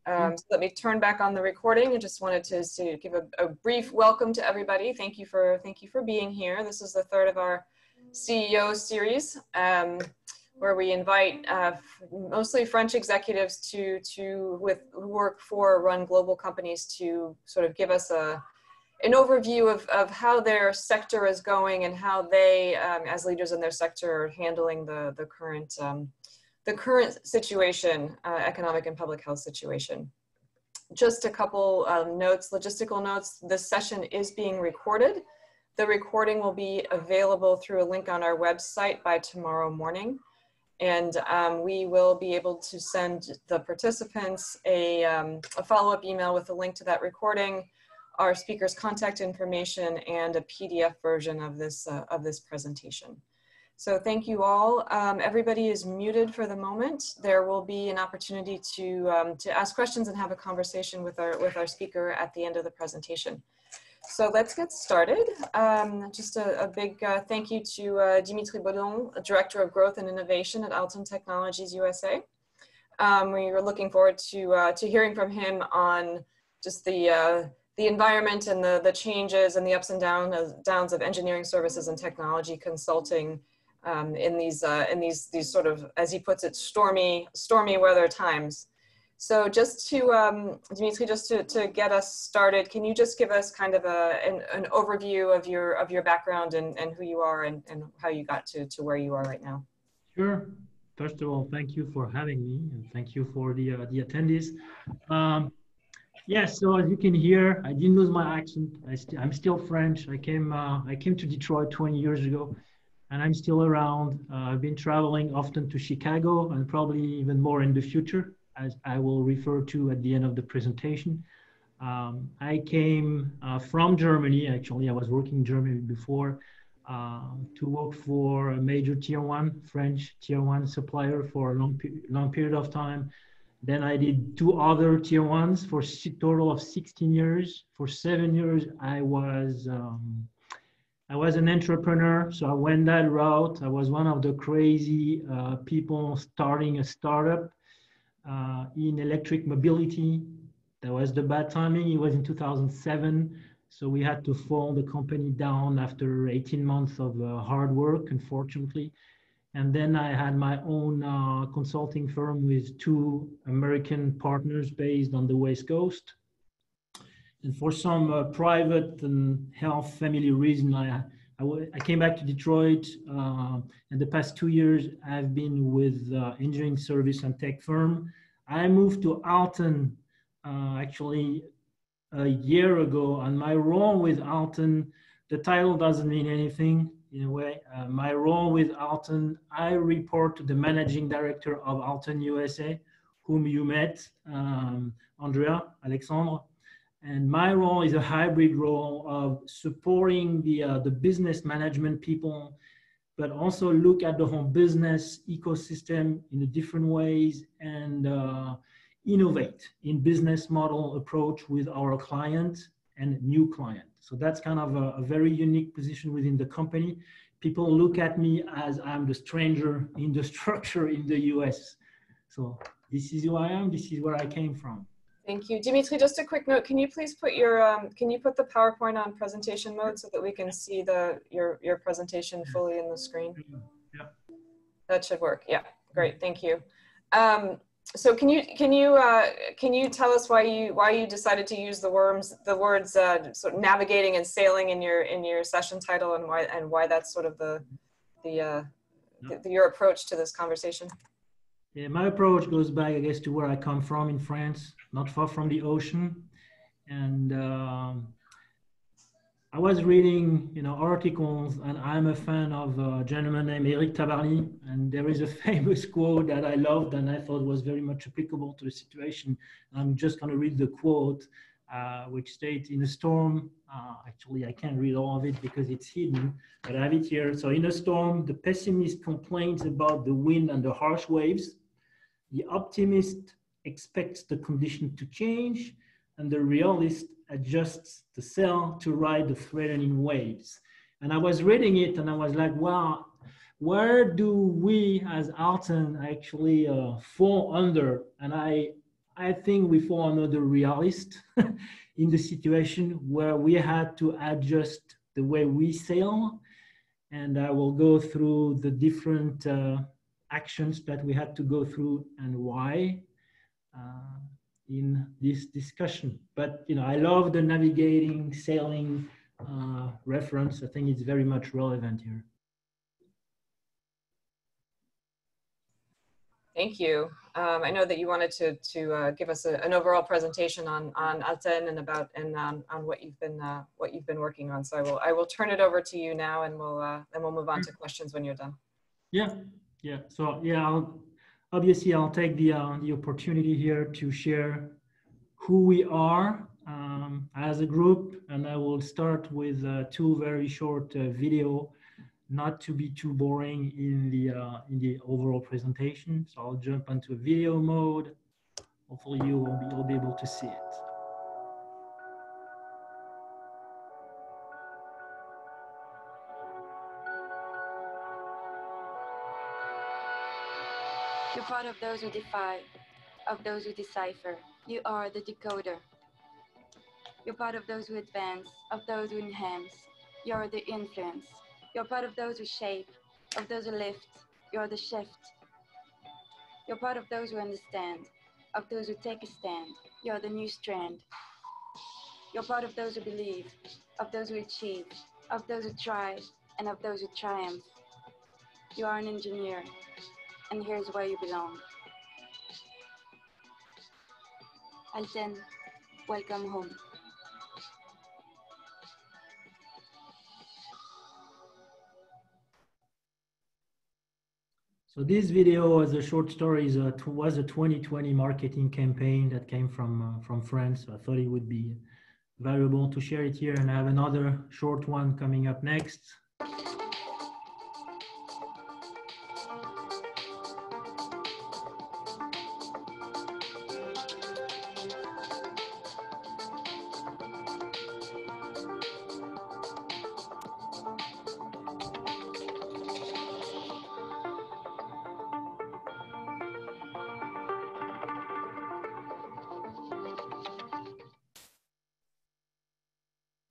So let me turn back on the recording. I just wanted to give a brief welcome to everybody. Thank you for being here. This is the third of our CEO series, where we invite mostly French executives who work for or run global companies to sort of give us an overview of how their sector is going and how they, as leaders in their sector, are handling the current situation, economic and public health situation. Just a couple notes, logistical notes. This session is being recorded. The recording will be available through a link on our website by tomorrow morning. And we will be able to send the participants a follow-up email with a link to that recording, our speaker's contact information, and a PDF version of this presentation. So thank you all. Everybody is muted for the moment. There will be an opportunity to ask questions and have a conversation with our speaker at the end of the presentation. So let's get started. Just a big thank you to Dimitri Baudon, Director of Growth and Innovation at Alten Technologies USA. We were looking forward to hearing from him on just the environment and the changes and the ups and downs of engineering services and technology consulting in these sort of, as he puts it, stormy weather times. So just to, Dimitri, just to get us started, can you just give us kind of an overview of your background and who you are and how you got to where you are right now? Sure. First of all, thank you for having me, and thank you for the attendees. Yes, so as you can hear, I didn't lose my accent. I'm still French. I came to Detroit 20 years ago, and I'm still around. I've been traveling often to Chicago, and probably even more in the future, as I will refer to at the end of the presentation. I came from Germany. Actually, I was working in Germany before to work for a major French tier one supplier for a long period of time. Then I did 2 other tier ones for a total of 16 years. For 7 years, I was an entrepreneur, so I went that route. I was one of the crazy people starting a startup in electric mobility. That was the bad timing. It was in 2007, so we had to fold the company down after 18 months of hard work, unfortunately. And then I had my own consulting firm with 2 American partners based on the West Coast. And for some private and health family reason, I came back to Detroit. In the past 2 years, I've been with engineering service and tech firm. I moved to Alten actually a year ago, and my role with Alten, the title doesn't mean anything. In a way, my role with Alten, I report to the managing director of Alten USA, whom you met, Andrea, Alexandre. And my role is a hybrid role of supporting the business management people, but also look at the whole business ecosystem in the different ways and innovate in business model approach with our clients and new client. So that's kind of a very unique position within the company. People look at me as I'm the stranger in the structure in the US. So this is who I am. This is where I came from. Thank you. Dimitri, just a quick note. Can you please put can you put the PowerPoint on presentation mode so that we can see your presentation fully in the screen? Yeah. That should work. Yeah, great. Thank you. So can you tell us why you decided to use the words sort of navigating and sailing in your session title, and why that's sort of your approach to this conversation? Yeah, my approach goes back, I guess, to where I come from in France, not far from the ocean, and I was reading, articles, and I'm a fan of a gentleman named Eric Tabarly, and there is a famous quote that I loved and I thought was very much applicable to the situation. I'm just going to read the quote, which states, "In a storm," actually I can't read all of it because it's hidden, but I have it here. So, "In a storm, the pessimist complains about the wind and the harsh waves. The optimist expects the condition to change, and the realist adjusts the sail to ride the threatening waves." And I was reading it and I was like, wow, where do we as Alten actually fall under? And I I think we fall another realist in the situation where we had to adjust the way we sail. And I will go through the different actions that we had to go through and why in this discussion. But I love the navigating, sailing reference. I think it's very much relevant here. Thank you. I know that you wanted to give us an overall presentation on Alten and on what you've been working on. So I will turn it over to you now, and we'll move on to questions when you're done. Yeah. So yeah, I'll take the opportunity here to share who we are as a group, and I will start with two very short video, not to be too boring in the overall presentation. So I'll jump into a video mode. Hopefully you'll be able to see it. You're part of those who defy, of those who decipher. You are the decoder. You're part of those who advance, of those who enhance. You're the influence. You're part of those who shape, of those who lift. You're the shift. You're part of those who understand, of those who take a stand. You're the new strand. You're part of those who believe, of those who achieve, of those who try, and of those who triumph. You are an engineer, and here's where you belong. Alten, welcome home. So this video as a short story was a 2020 marketing campaign that came from France. So I thought it would be valuable to share it here, and I have another short one coming up next.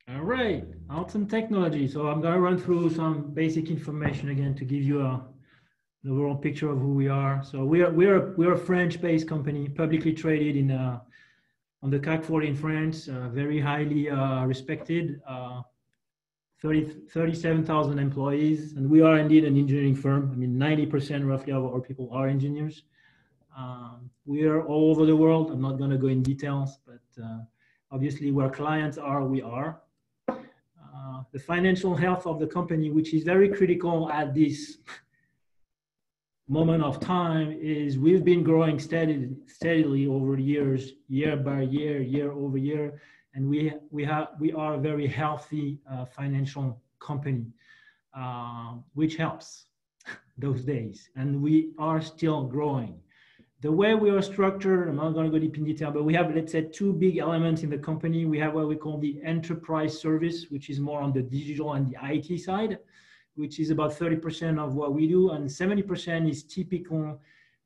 All right, Alten Technology. So I'm going to run through some basic information again to give you an overall picture of who we are. So we're a French-based company, publicly traded on the CAC 40 in France, very highly respected, 37,000 employees, and we are indeed an engineering firm. I mean, 90% roughly of our people are engineers. We are all over the world. I'm not going to go in details, but obviously where clients are, we are. The financial health of the company, which is very critical at this moment of time, is we've been growing steadily over years, year by year, year over year, and we are a very healthy financial company, which helps those days, and we are still growing. The way we are structured, I'm not going to go deep in detail, but we have, let's say, two big elements in the company. We have what we call the enterprise service, which is more on the digital and the IT side, which is about 30% of what we do, and 70% is typical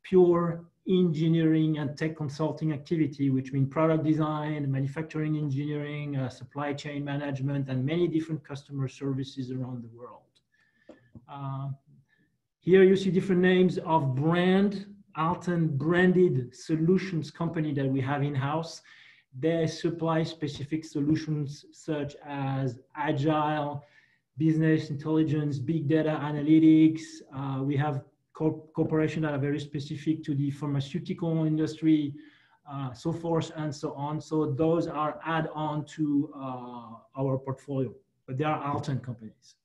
pure engineering and tech consulting activity, which means product design, manufacturing engineering, supply chain management, and many different customer services around the world. Here you see different names of brand, Alten branded solutions company that we have in-house. They supply specific solutions such as agile, business intelligence, big data analytics. We have corporations that are very specific to the pharmaceutical industry, so forth and so on. So those are add-on to our portfolio, but they are Alten companies.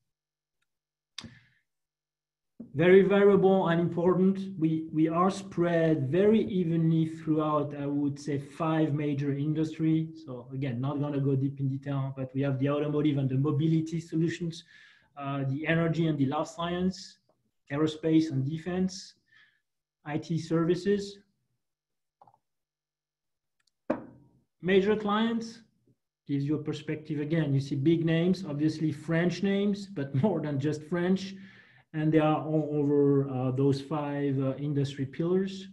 Very variable and important. We are spread very evenly throughout, I would say, 5 major industries. So again, not going to go deep in detail, but we have the automotive and the mobility solutions, the energy and the life science, aerospace and defense, IT services. Major clients gives you a perspective. Again, you see big names, obviously French names, but more than just French. And they are all over those 5 industry pillars.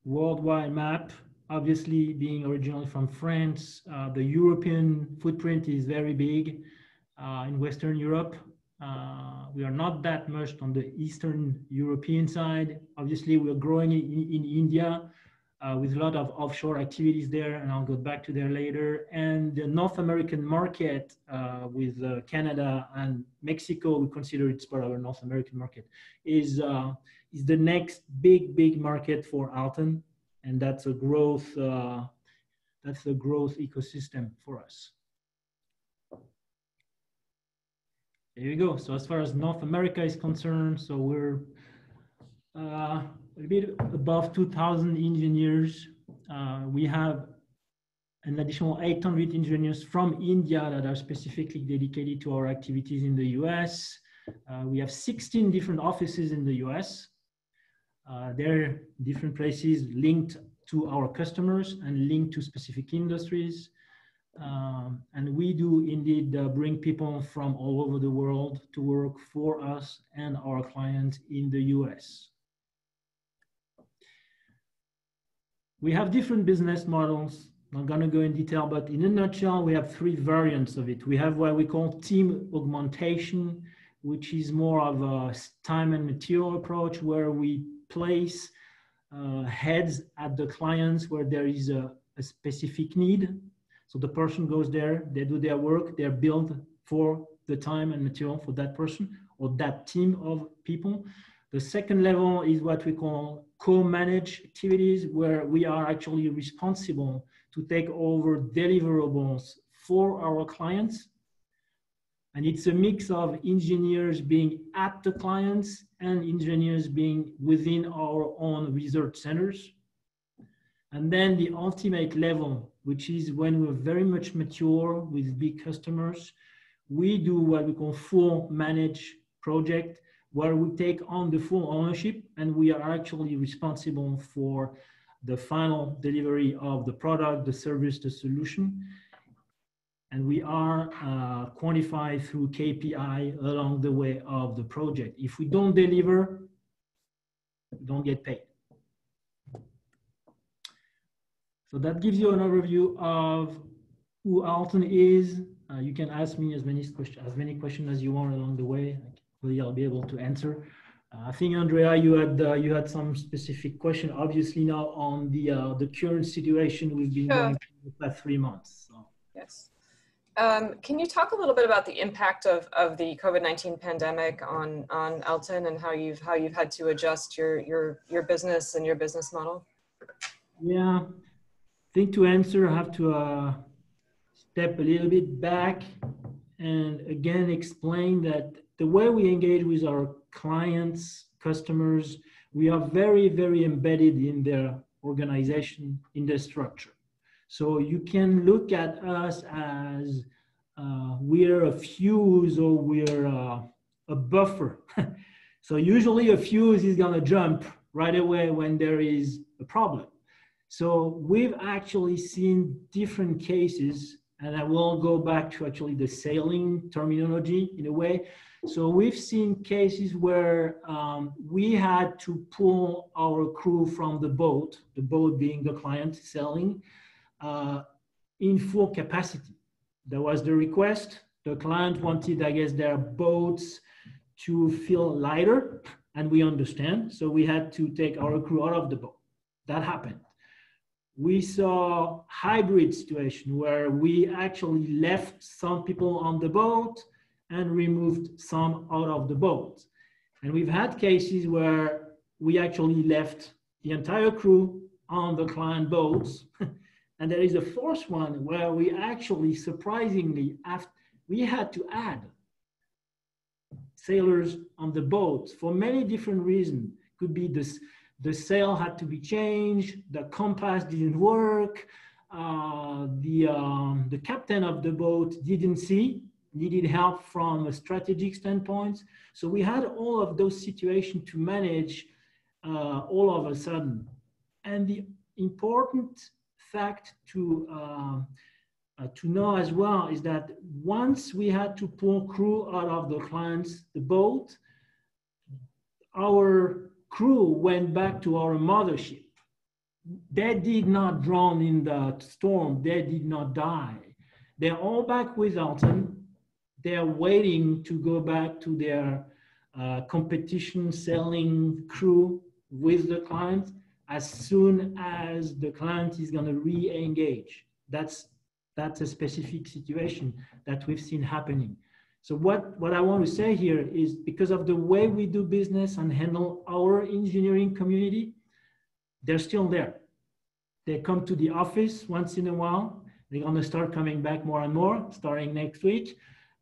worldwide map. Obviously, being originally from France, the European footprint is very big in Western Europe. We are not that much on the Eastern European side. Obviously, we're growing in India with a lot of offshore activities there, and I'll go back to there later. And the North American market with Canada and Mexico, we consider it's part of our North American market, is the next big market for Alten, and that's a growth ecosystem for us. There you go. So as far as North America is concerned, so we're a bit above 2,000 engineers. We have an additional 800 engineers from India that are specifically dedicated to our activities in the US. We have 16 different offices in the US. They're different places linked to our customers and linked to specific industries. And we do indeed bring people from all over the world to work for us and our clients in the US. We have different business models. I'm not going to go in detail, but in a nutshell, we have three variants of it. We have what we call team augmentation, which is more of a time and material approach, where we place heads at the clients where there is a specific need. So the person goes there, they do their work, they're billed for the time and material for that person or that team of people. The second level is what we call co-managed activities, where we are actually responsible to take over deliverables for our clients. And it's a mix of engineers being at the clients and engineers being within our own research centers. And then the ultimate level, which is when we're very much mature with big customers, we do what we call full managed project, where we take on the full ownership and we are actually responsible for the final delivery of the product, the service, the solution. And we are quantified through KPI along the way of the project. If we don't deliver, we don't get paid. So that gives you an overview of who Alten is. You can ask me as many questions as you want along the way. Hopefully I'll be able to answer. I think, Andrea, you had some specific question, obviously now on the current situation we've been going through the past 3 months. So. Yes. Can you talk a little bit about the impact of the COVID-19 pandemic on Alten and how you've had to adjust your business and your business model? Yeah, I think to answer, I have to step a little bit back and again explain that the way we engage with our clients, customers, we are very, very embedded in their organization, in their structure. So you can look at us as we're a fuse or we're a buffer. So usually a fuse is going to jump right away when there is a problem. So we've actually seen different cases, and I will go back to actually the sailing terminology in a way. So we've seen cases where we had to pull our crew from the boat being the client sailing, in full capacity. There was the request. The client wanted, I guess, their boats to feel lighter, and we understand. So we had to take our crew out of the boat. That happened. We saw hybrid situation where we actually left some people on the boat and removed some out of the boat. And we've had cases where we actually left the entire crew on the client boats. And there is a fourth one where we actually, surprisingly, we had to add sailors on the boats for many different reasons. Could be this, the sail had to be changed, the compass didn't work, the captain of the boat didn't see, needed help from a strategic standpoint. So we had all of those situations to manage all of a sudden. And the important fact to know as well is that once we had to pull crew out of the boat, our crew went back to our mothership. they did not drown in the storm. They did not die. They're all back with Alten. They're waiting to go back to their competition selling crew with the client as soon as the client is going to re-engage. That's a specific situation that we've seen happening. So what I want to say here is, because of the way we do business and handle our engineering community, they're still there. They come to the office once in a while. They're going to start coming back more and more starting next week.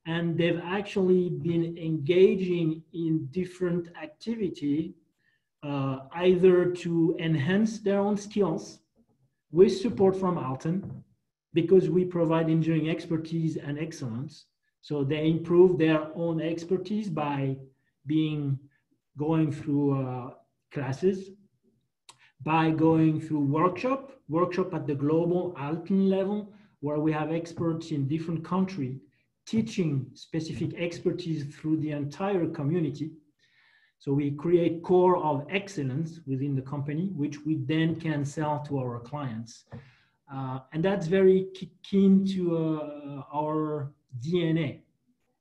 And they've actually been engaging in different activity, either to enhance their own skills with support from Alten, because we provide engineering expertise and excellence. So they improve their own expertise by going through classes, by going through workshop at the global Alten level, where we have experts in different countries teaching specific expertise through the entire community. So we create core of excellence within the company, which we then can sell to our clients. And that's very keen to our DNA.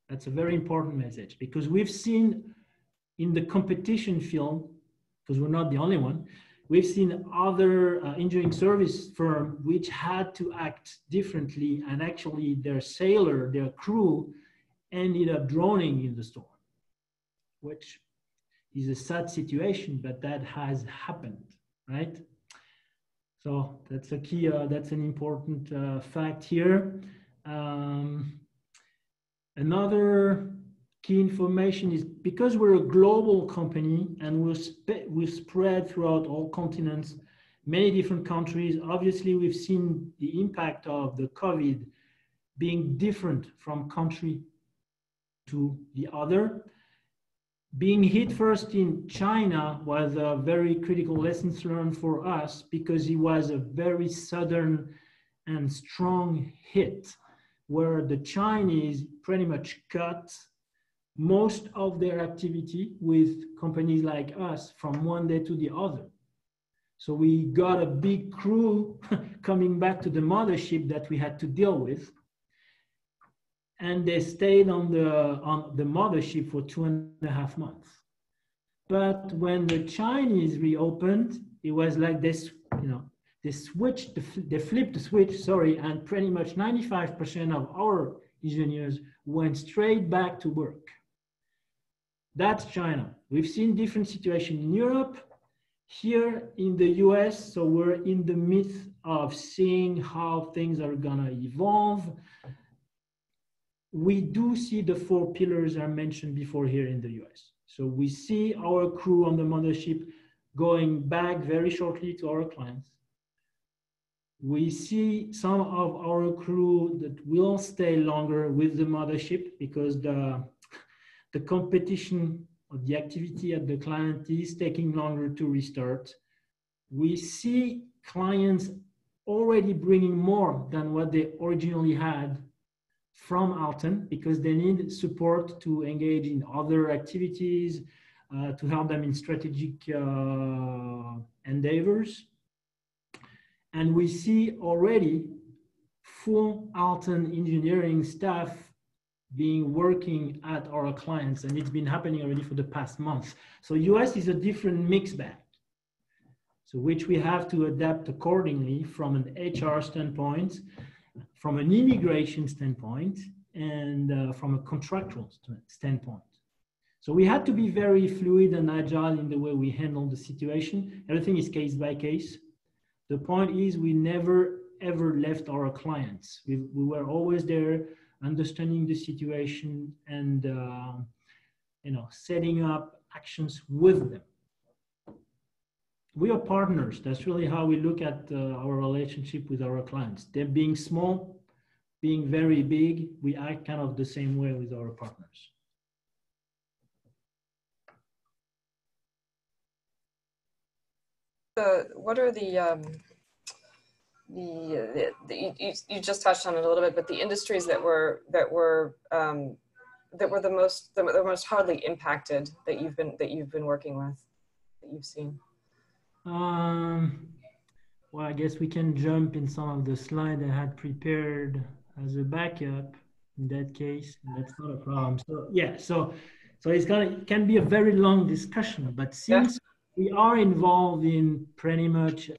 That's a very important message, because we've seen in the competition field, because we're not the only one, we've seen other engineering service firms which had to act differently, and actually their sailor, their crew, ended up drowning in the storm, which is a sad situation, but that has happened, right? So that's a key, that's an important fact here. Another key information is, because we're a global company and we're spread throughout all continents, many different countries, obviously we've seen the impact of the COVID being different from country to the other. Being hit first in China was a very critical lesson learned for us, because it was a very sudden and strong hit, where the Chinese pretty much cut most of their activity with companies like us from one day to the other. So we got a big crew coming back to the mothership that we had to deal with. And they stayed on the mothership for 2.5 months. But when the Chinese reopened, it was like this, they flipped the switch, and pretty much 95% of our engineers went straight back to work. That's China. We've seen different situations in Europe, here in the US, so we're in the midst of seeing how things are gonna evolve. We do see the 4 pillars I mentioned before here in the US. So we see our crew on the mothership going back very shortly to our clients. We see some of our crew that will stay longer with the mothership, because the competition or the activity at the client is taking longer to restart. We see clients already bringing more than what they originally had from Alten, because they need support to engage in other activities, to help them in strategic endeavors. And we see already full Alten engineering staff working at our clients, and it's been happening already for the past month. So US is a different mixed bag, so which we have to adapt accordingly from an HR standpoint, from an immigration standpoint, and from a contractual standpoint. So we had to be very fluid and agile in the way we handle the situation. Everything is case by case. The point is, we never ever left our clients. We were always there, understanding the situation and setting up actions with them. We are partners. That's really how we look at our relationship with our clients. They're being small, being very big, we act kind of the same way with our partners. What are you just touched on it a little bit, but the industries that were the most hardly impacted that you've been working with, that you've seen? Well, I guess we can jump in some of the slides I had prepared as a backup in that case. That's not a problem. So yeah, so it can be a very long discussion, but since we are involved in pretty much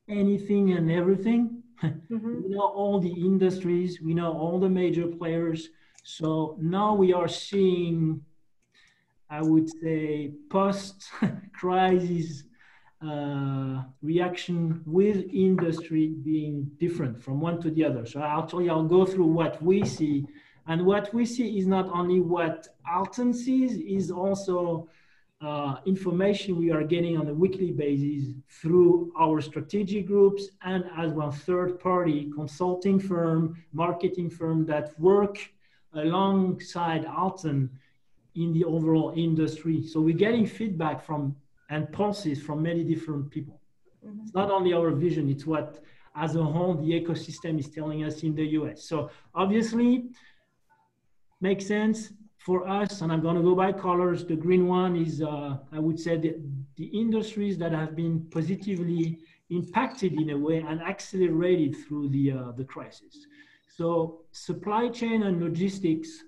anything and everything, we know all the industries, we know all the major players. So now we are seeing, I would say, post-crisis reaction with industry being different from one to the other. So I'll go through what we see. And what we see is not only what Alten sees, is also information we are getting on a weekly basis through our strategic groups and as well third-party consulting firm, marketing firm that work alongside Alten in the overall industry. So we're getting feedback from and pulses from many different people. It's not only our vision, it's what as a whole the ecosystem is telling us in the US. So obviously makes sense for us, and I'm going to go by colors. The green one is, I would say, the industries that have been positively impacted in a way and accelerated through the crisis. So supply chain and logistics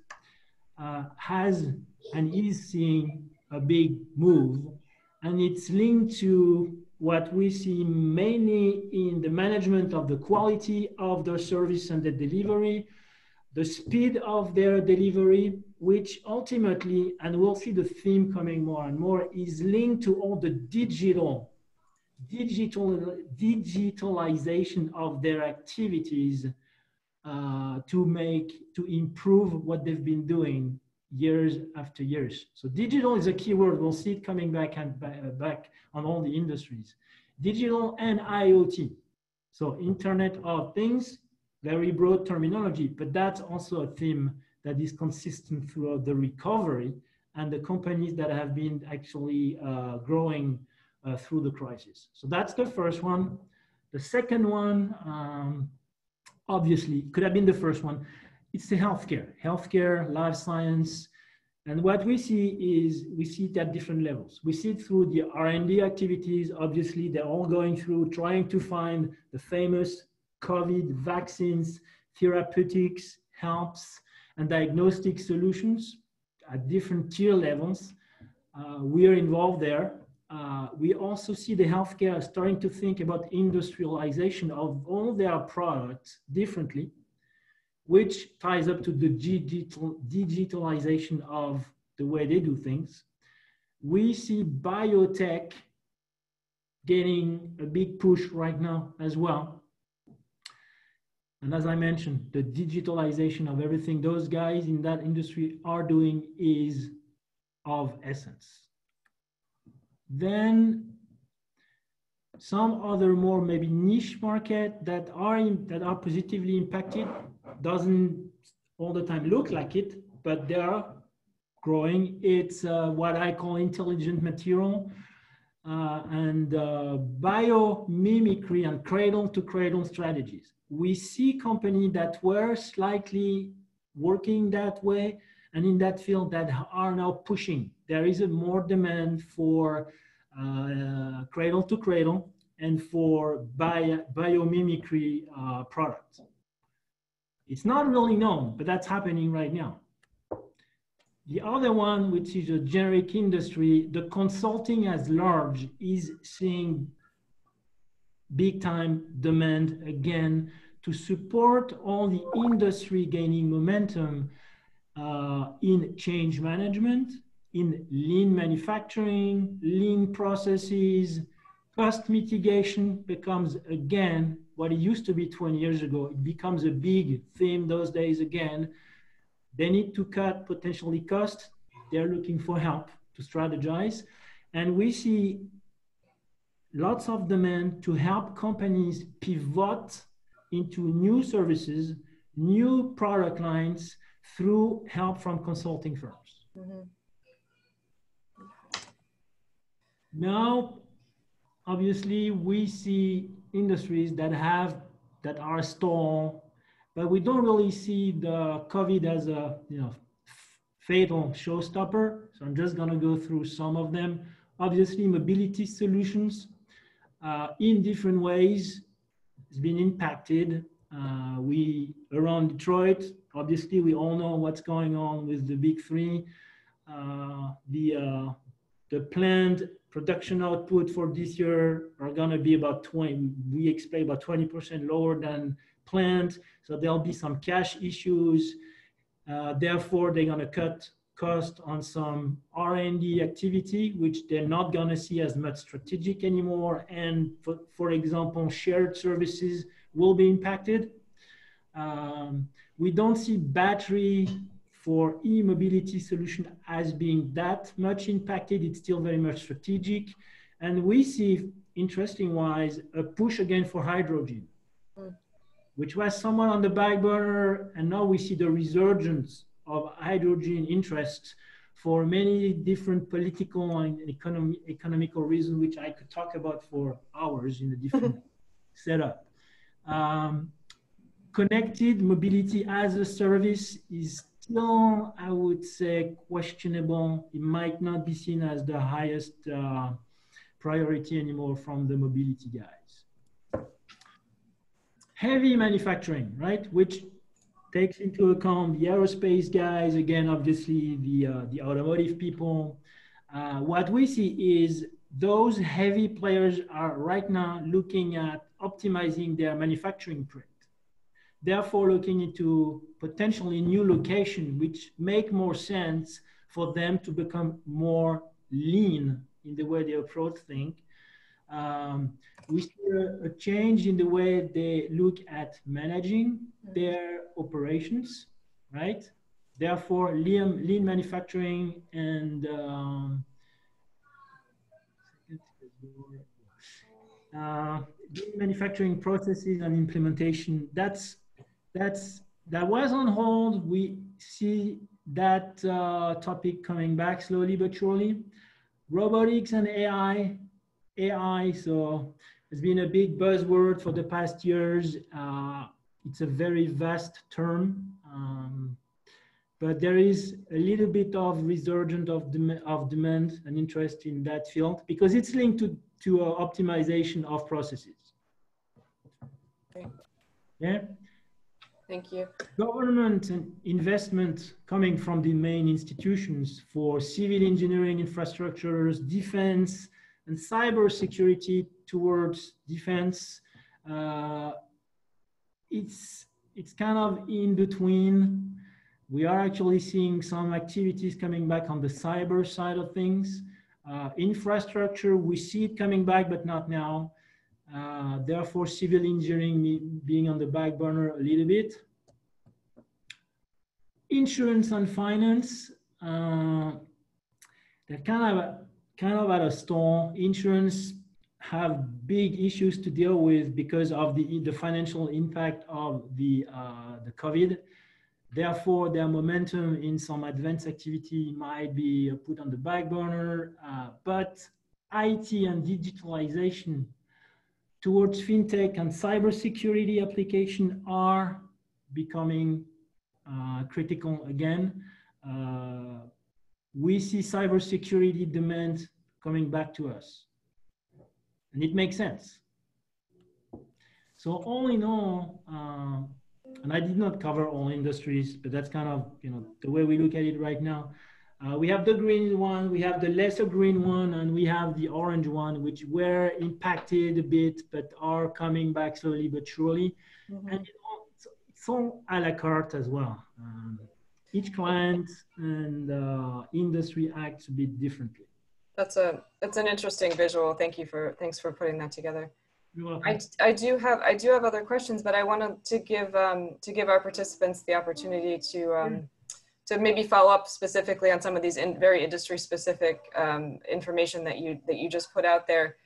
has and is seeing a big move, and it's linked to what we see mainly in the management of the quality of the service and the delivery, the speed of their delivery, which ultimately, and we'll see the theme coming more and more, is linked to all the digitalization of their activities to improve what they've been doing years after years. So digital is a key word. We'll see it coming back and back on all the industries. Digital and IoT. So Internet of Things, very broad terminology, but that's also a theme that is consistent throughout the recovery and the companies that have been actually growing through the crisis. So that's the first one. The second one, obviously, could have been the first one. It's the healthcare, life science. And what we see is we see it at different levels. We see it through the R&D activities. Obviously, they're all going through trying to find the famous COVID vaccines, therapeutics, helps, and diagnostic solutions at different tier levels. We are involved there. We also see the healthcare starting to think about industrialization of all their products differently, which ties up to the digitalization of the way they do things. We see biotech getting a big push right now as well. And as I mentioned, the digitalization of everything those guys in that industry are doing is of essence. Then some other more maybe niche market that are positively impacted, doesn't all the time look like it, but they are growing. It's what I call intelligent material and biomimicry and cradle-to-cradle strategies. We see companies that were slightly working that way and in that field that are now pushing. There is a more demand for cradle-to-cradle and for biomimicry products. It's not really known, but that's happening right now. The other one, which is a generic industry, the consulting as large is seeing big time demand again to support all the industry gaining momentum in change management, in lean manufacturing, lean processes. Cost mitigation becomes again what it used to be 20 years ago. It becomes a big theme those days again. They need to cut potentially costs. They're looking for help to strategize. And we see lots of demand to help companies pivot into new services, new product lines through help from consulting firms. Mm-hmm. Now, obviously, we see industries that are stalled, but we don't really see the COVID as a fatal showstopper. So I'm just going to go through some of them. Obviously, mobility solutions. in different ways has been impacted. We around Detroit, obviously, we all know what's going on with the big three. The planned production output for this year are going to be about 20. We expect about 20% lower than planned. So there'll be some cash issues. Therefore, they're going to cut cost on some R&D activity, which they're not going to see as much strategic anymore. And for example, shared services will be impacted. We don't see battery for e-mobility solution as being that much impacted. It's still very much strategic. And we see, interesting wise, a push again for hydrogen, which was somewhat on the back burner. And now we see the resurgence of hydrogen interest for many different political and economical reasons, which I could talk about for hours in a different setup. Connected mobility as a service is still, I would say, questionable. It might not be seen as the highest priority anymore from the mobility guys. Heavy manufacturing, right? Which takes into account the aerospace guys, again, obviously the automotive people. What we see is those heavy players are right now looking at optimizing their manufacturing print. Therefore, looking into potentially new locations, which make more sense for them to become more lean in the way they approach things. We see a change in the way they look at managing their operations, right? Therefore, lean manufacturing and lean manufacturing processes and implementation. That was on hold. We see that topic coming back slowly but surely. Robotics and AI. So it's been a big buzzword for the past years. It's a very vast term, but there is a little bit of resurgence of demand and interest in that field because it's linked to optimization of processes. Okay. Yeah. Thank you. Government and investment coming from the main institutions for civil engineering infrastructures, defense, and cyber security towards defense. It's kind of in between. We are actually seeing some activities coming back on the cyber side of things. Infrastructure, we see it coming back, but not now. Therefore, civil engineering being on the back burner a little bit. Insurance and finance, they're kind of at a stall. Insurance have big issues to deal with because of the financial impact of the COVID. Therefore, their momentum in some advanced activity might be put on the back burner, but IT and digitalization towards fintech and cybersecurity application are becoming critical again. We see cybersecurity demand coming back to us, and it makes sense. So all in all, and I did not cover all industries, but that's kind of the way we look at it right now. We have the green one, we have the lesser green one, and we have the orange one, which were impacted a bit, but are coming back slowly but surely. Mm-hmm. And it's all a la carte as well. Each client and industry acts a bit differently. That's an interesting visual. Thanks for putting that together. You're welcome. I do have other questions, but I wanted to give our participants the opportunity to maybe follow up specifically on some of these very industry specific information that you just put out there.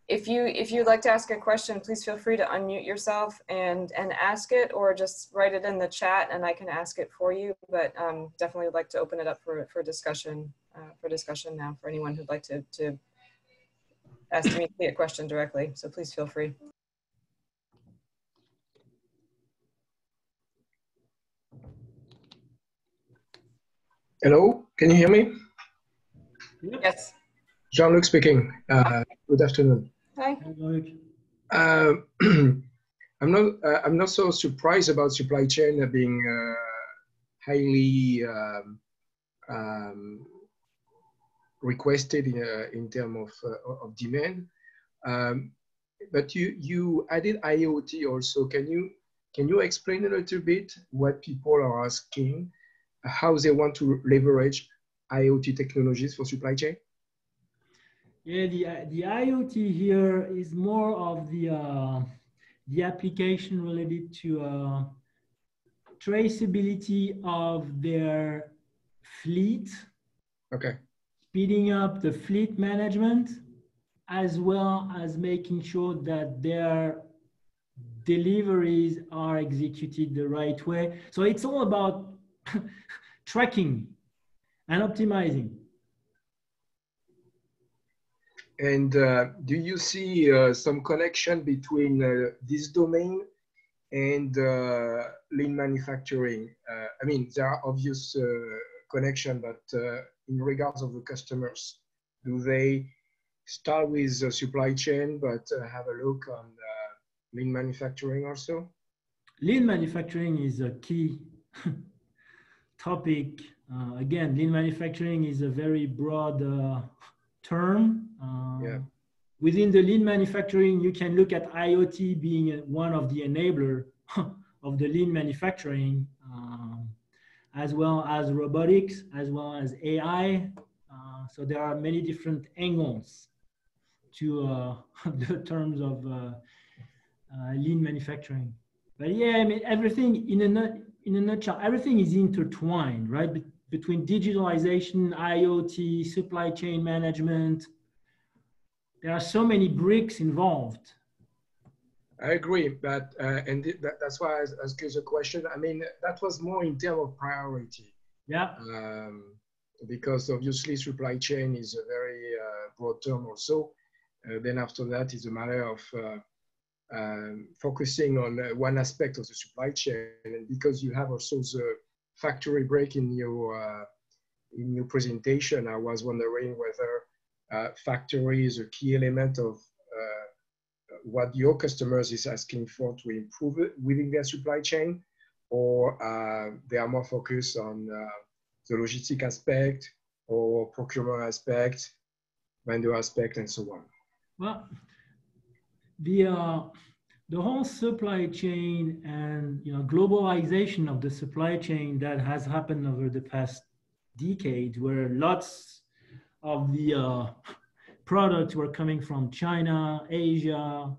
If you'd like to ask a question, please feel free to unmute yourself and ask it, or just write it in the chat and I can ask it for you. But definitely would like to open it up for discussion now for anyone who'd like to ask Dimitri a question directly. So please feel free. Hello, can you hear me? Yes. Jean-Luc speaking. Good afternoon. Hi. Uh, I'm not so surprised about supply chain being highly requested in terms of demand. But you added IoT also. Can you explain a little bit what people are asking, how they want to leverage IoT technologies for supply chain? Yeah, the IoT here is more of the application related to traceability of their fleet. Okay. Speeding up the fleet management, as well as making sure that their deliveries are executed the right way. So it's all about tracking and optimizing. And do you see some connection between this domain and lean manufacturing? I mean, there are obvious connection, but in regards of the customers, do they start with the supply chain, but have a look on lean manufacturing also? Lean manufacturing is a key topic. Again, lean manufacturing is a very broad term. Yeah. Within the lean manufacturing, you can look at IoT being one of the enabler of the lean manufacturing, as well as robotics, as well as AI. So there are many different angles to the terms of lean manufacturing. But yeah, I mean, everything in a nutshell, everything is intertwined, right? Between digitalization, IoT, supply chain management. There are so many bricks involved. I agree, but that's why I asked you the question. I mean, that was more in terms of priority. Yeah. Because obviously supply chain is a very broad term also. Then after that is a matter of focusing on one aspect of the supply chain, and because you have also the factory break in your presentation, I was wondering whether factory is a key element of what your customers is asking for to improve it within their supply chain, or they are more focused on the logistic aspect or procurement aspect, vendor aspect, and so on. Well, the whole supply chain and globalization of the supply chain that has happened over the past decade, where lots of the products were coming from China, Asia.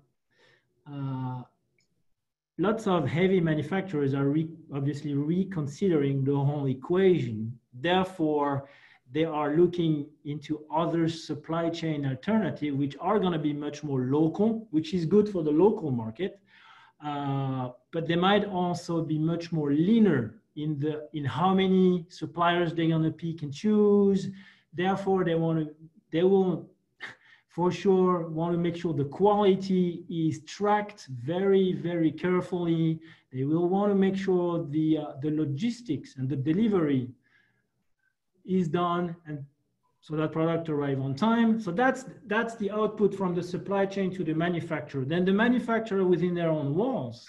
Lots of heavy manufacturers are obviously reconsidering the whole equation. Therefore, they are looking into other supply chain alternatives, which are going to be much more local, which is good for the local market. But they might also be much more leaner in how many suppliers they're going to pick and choose. Therefore, they will for sure want to make sure the quality is tracked very, very carefully. They will want to make sure the logistics and the delivery is done, and so that product arrive on time. So that's the output from the supply chain to the manufacturer. Then the manufacturer within their own walls,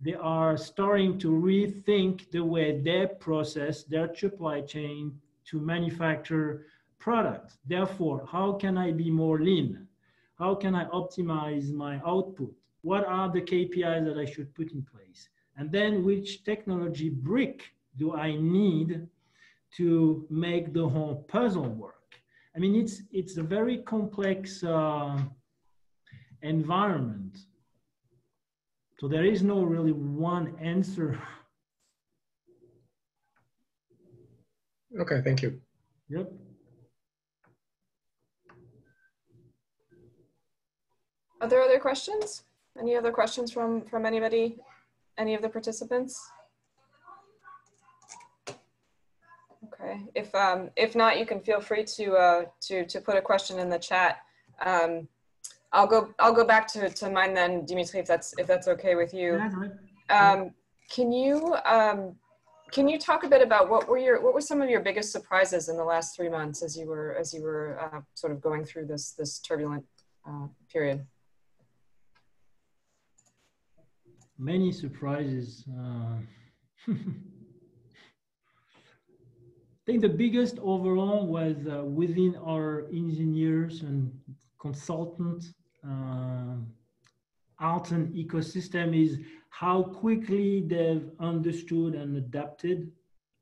they are starting to rethink the way they process their supply chain to manufacture product. Therefore, how can I be more lean? How can I optimize my output? What are the KPIs that I should put in place? And then which technology brick do I need to make the whole puzzle work? I mean, it's a very complex environment. So there is no really one answer. Okay, thank you. Yep. Are there other questions? Any other questions from anybody, any of the participants? Okay, if not, you can feel free to put a question in the chat. I'll go back to mine then, Dimitri, if that's okay with you. Yeah, Can you talk a bit about what were some of your biggest surprises in the last 3 months as you were sort of going through this turbulent period? Many surprises. I think the biggest overall was within our engineers and consultants Alten ecosystem is how quickly they've understood and adapted,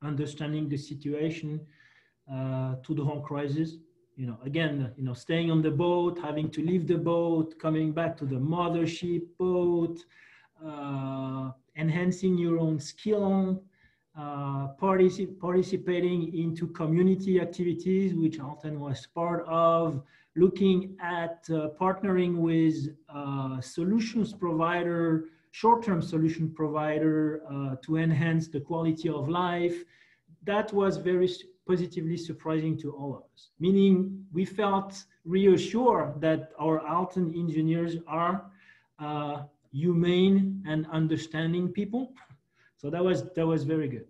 understanding the situation to the whole crisis. You know, again, you know, staying on the boat, having to leave the boat, coming back to the mothership boat, enhancing your own skill, participating into community activities, which Alten was part of, looking at partnering with solutions provider, short-term solution provider to enhance the quality of life. That was very positively surprising to all of us, meaning we felt reassured that our Alten engineers are humane and understanding people. So that was very good.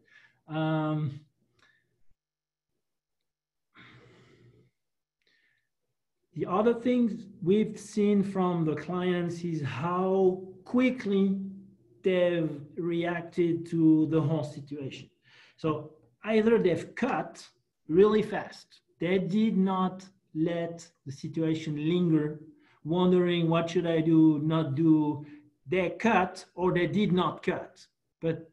The other things we've seen from the clients is how quickly they've reacted to the whole situation. So either they've cut really fast. They did not let the situation linger, wondering what should I do, not do. They cut or they did not cut. But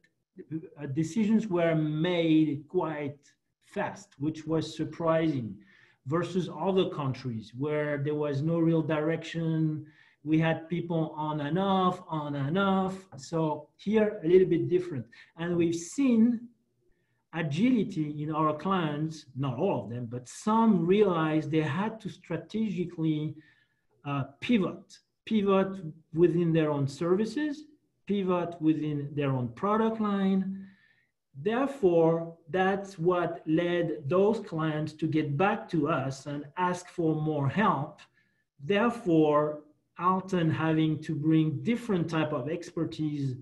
decisions were made quite fast, which was surprising, versus other countries where there was no real direction. We had people on and off, on and off. So here, a little bit different. And we've seen agility in our clients, not all of them, but some realized they had to strategically pivot within their own services, pivot within their own product line. Therefore, that's what led those clients to get back to us and ask for more help. Therefore, Alten having to bring different type of expertise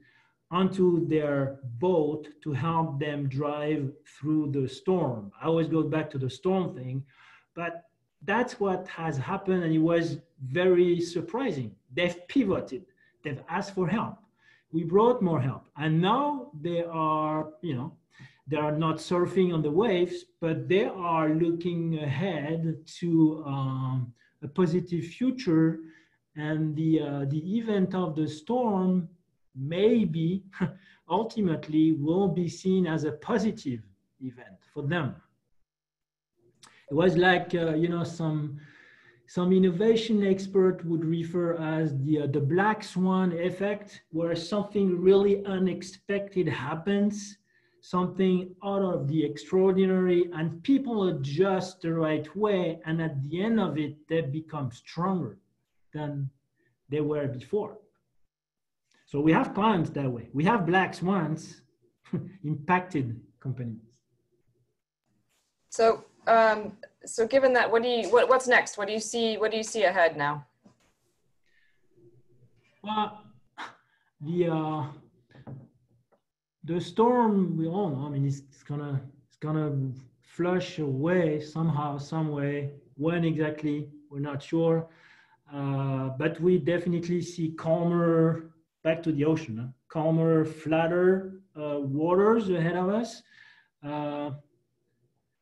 onto their boat to help them drive through the storm. I always go back to the storm thing, but that's what has happened, and it was very surprising. They've pivoted, they've asked for help. We brought more help, and now they are, you know, they are not surfing on the waves, but they are looking ahead to a positive future, and the event of the storm maybe ultimately will be seen as a positive event for them. It was like you know, some innovation expert would refer as the black swan effect, where something really unexpected happens, something out of the extraordinary, and people adjust the right way, and at the end of it, they become stronger than they were before. So we have clients that way. We have black swans impacted companies. So so given that, what's next? What do you see ahead now? Well, the storm, we all know, I mean, it's gonna flush away somehow, some way. When exactly, we're not sure. But we definitely see calmer, back to the ocean, calmer, flatter waters ahead of us.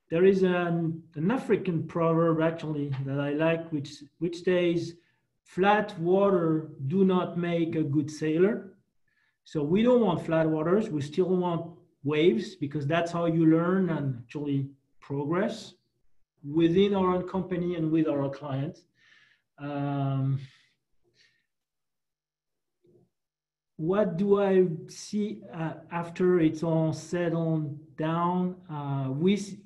There is an African proverb actually that I like, which says, flat water do not make a good sailor. So we don't want flat waters. We still want waves, because that's how you learn and actually progress within our own company and with our clients. What do I see after it's all settled down?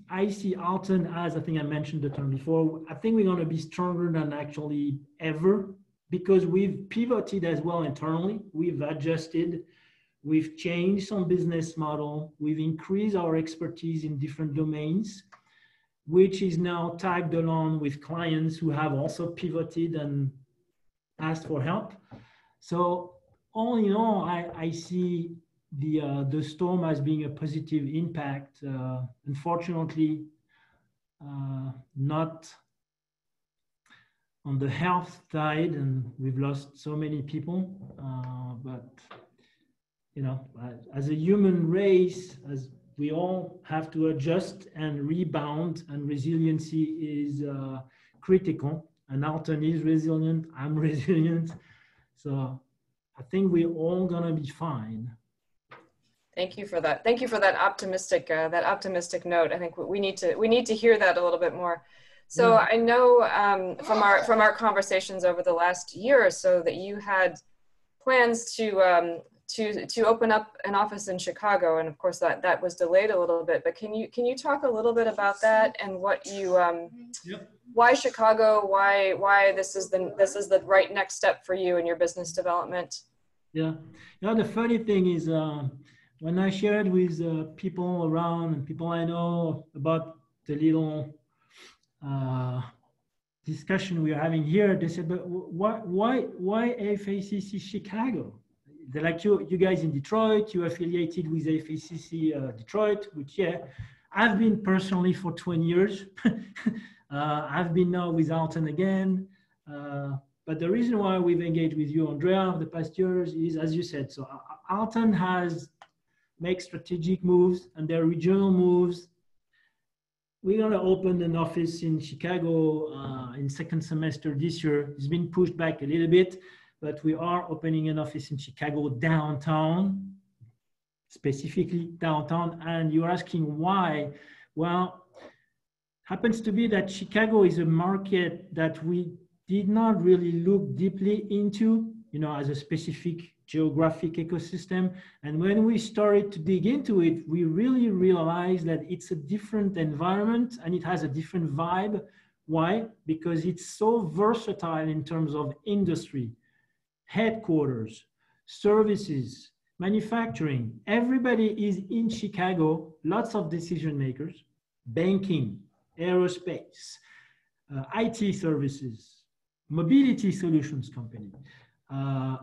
I see Alten as, I think I mentioned the term before, I think we're going to be stronger than actually ever, because we've pivoted as well internally. We've adjusted, we've changed some business model, we've increased our expertise in different domains, which is now tagged along with clients who have also pivoted and asked for help. So all in all, I see the storm as being a positive impact. Unfortunately, not on the health side, and we've lost so many people, but you know, as a human race, as we all have to adjust and rebound, and resiliency is critical. And Alten is resilient. I'm resilient. So I think we're all gonna be fine. Thank you for that. Thank you for that optimistic note. I think we need to hear that a little bit more. So Yeah. I know from our conversations over the last year or so that you had plans to open up an office in Chicago, and of course that was delayed a little bit. But can you talk a little bit about that and what you Yep. why Chicago? Why this is the right next step for you in your business development? Yeah. You know, the funny thing is, when I shared with people around and people I know about the little discussion we are having here, they said, "But why FACC Chicago? They're like, you guys in Detroit, you affiliated with FACC Detroit," which, yeah, I've been personally for 20 years. I've been now with Alten again. But the reason why we've engaged with you, Andrea, the past years is, as you said, so Alten has made strategic moves and their regional moves. We're going to open an office in Chicago in second semester this year. It's been pushed back a little bit, but we are opening an office in Chicago downtown, specifically downtown. And you're asking why? Well, happens to be that Chicago is a market that we did not really look deeply into, you know, as a specific geographic ecosystem. And when we started to dig into it, we really realized that it's a different environment and it has a different vibe. Why? Because it's so versatile in terms of industry, headquarters, services, manufacturing. Everybody is in Chicago, lots of decision makers, banking, aerospace, IT services, mobility solutions company,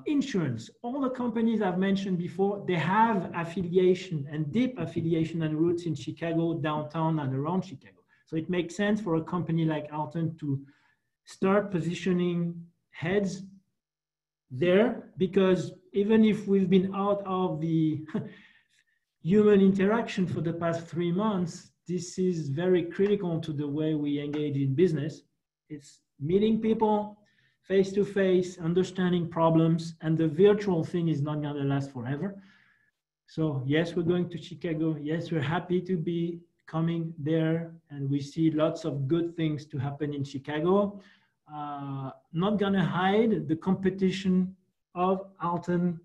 insurance. All the companies I've mentioned before, they have affiliation and deep affiliation and roots in Chicago, downtown and around Chicago. So it makes sense for a company like Alten to start positioning heads there, because even if we've been out of the human interaction for the past 3 months, this is very critical to the way we engage in business. It's meeting people face to face, understanding problems, and the virtual thing is not going to last forever. So yes, we're going to Chicago. Yes, we're happy to be coming there, and we see lots of good things to happen in Chicago. Not going to hide the competition of Alten,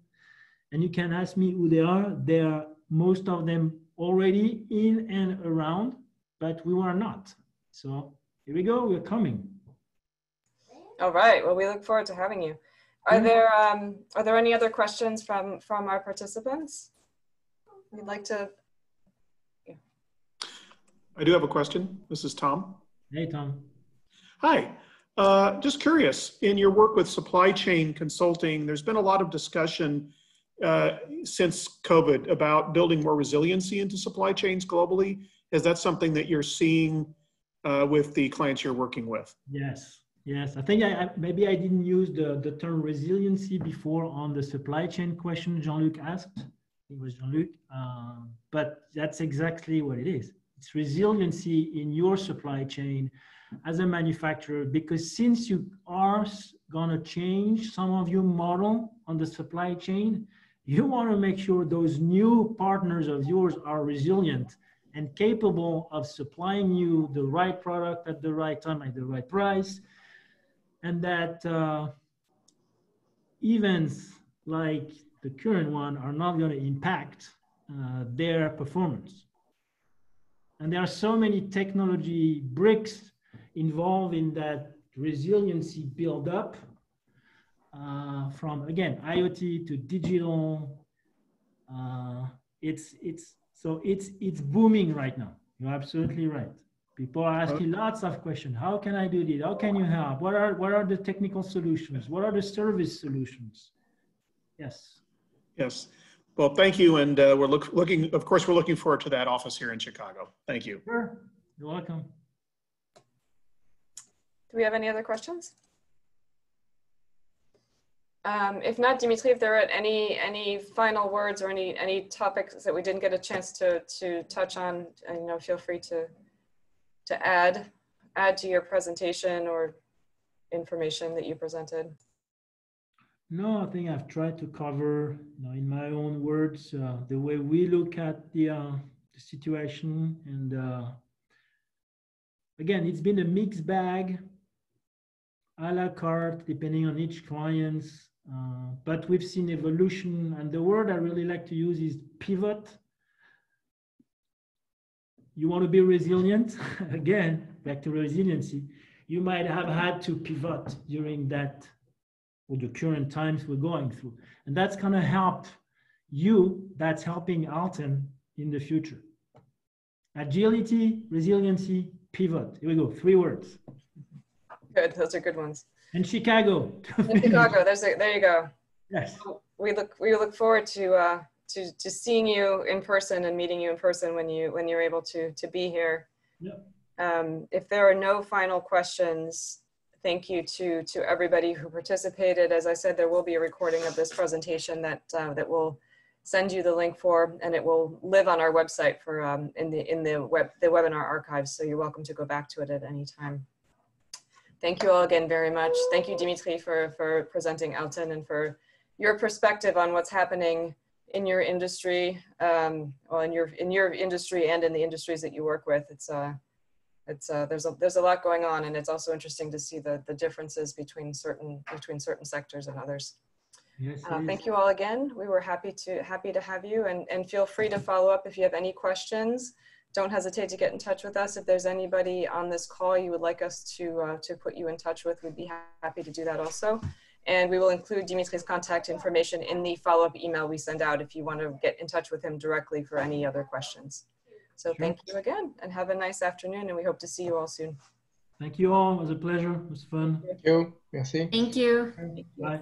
and you can ask me who they are. They are, most of them, already in and around, but we were not. So here we go, we're coming. All right, well, we look forward to having you. Are there any other questions from our participants? We'd like to. Yeah. I do have a question. This is Tom. Hey, Tom. Hi. Just curious, in your work with supply chain consulting, there's been a lot of discussion since COVID about building more resiliency into supply chains globally. Is that something that you're seeing with the clients you're working with? Yes, yes. I think maybe I didn't use the term resiliency before on the supply chain question Jean-Luc asked. It was Jean-Luc, but that's exactly what it is. It's resiliency in your supply chain as a manufacturer, because since you are going to change some of your model on the supply chain, you want to make sure those new partners of yours are resilient and capable of supplying you the right product at the right time at the right price, and that events like the current one are not going to impact their performance. And there are so many technology bricks involved in that resiliency build up, from, again, IoT to digital. It's booming right now. You're absolutely right. People are asking lots of questions. How can I do this? How can you help? What are the technical solutions? What are the service solutions? Yes. Yes. Well, thank you. And we're looking forward to that office here in Chicago. Thank you. Sure. You're welcome. Do we have any other questions? If not, Dimitri, if there are any final words or any topics that we didn't get a chance to touch on, feel free to add to your presentation or information that you presented. No, I think I've tried to cover, in my own words, the way we look at the situation. And again, it's been a mixed bag, a la carte, depending on each client. But we've seen evolution, and the word I really like to use is pivot. You want to be resilient, again, back to resiliency. You might have had to pivot during that, or the current times we're going through. And that's going to help you, that's helping Alten in the future. Agility, resiliency, pivot. Here we go, 3 words. Good, those are good ones. And Chicago. In Chicago, there you go. Yes. We look forward to seeing you in person and meeting you in person when you're able to be here. Yep. If there are no final questions, thank you to everybody who participated. As I said, there will be a recording of this presentation that will send you the link for, and it will live on our website for in the webinar archives. So you're welcome to go back to it at any time. Thank you all again very much. Thank you, Dimitri, for presenting Alten and for your perspective on what's happening in your industry, well, in your industry and in the industries that you work with. There's a lot going on, and it's also interesting to see the differences between certain sectors and others. Yes, thank you all again. We were happy to have you, and feel free to follow up if you have any questions. Don't hesitate to get in touch with us. If there's anybody on this call you would like us to put you in touch with, we'd be happy to do that also. And we will include Dimitri's contact information in the follow-up email we send out if you want to get in touch with him directly for any other questions. So thank you again, and have a nice afternoon, and we hope to see you all soon. Thank you all. It was a pleasure. It was fun. Thank you. Merci. Thank you. Bye.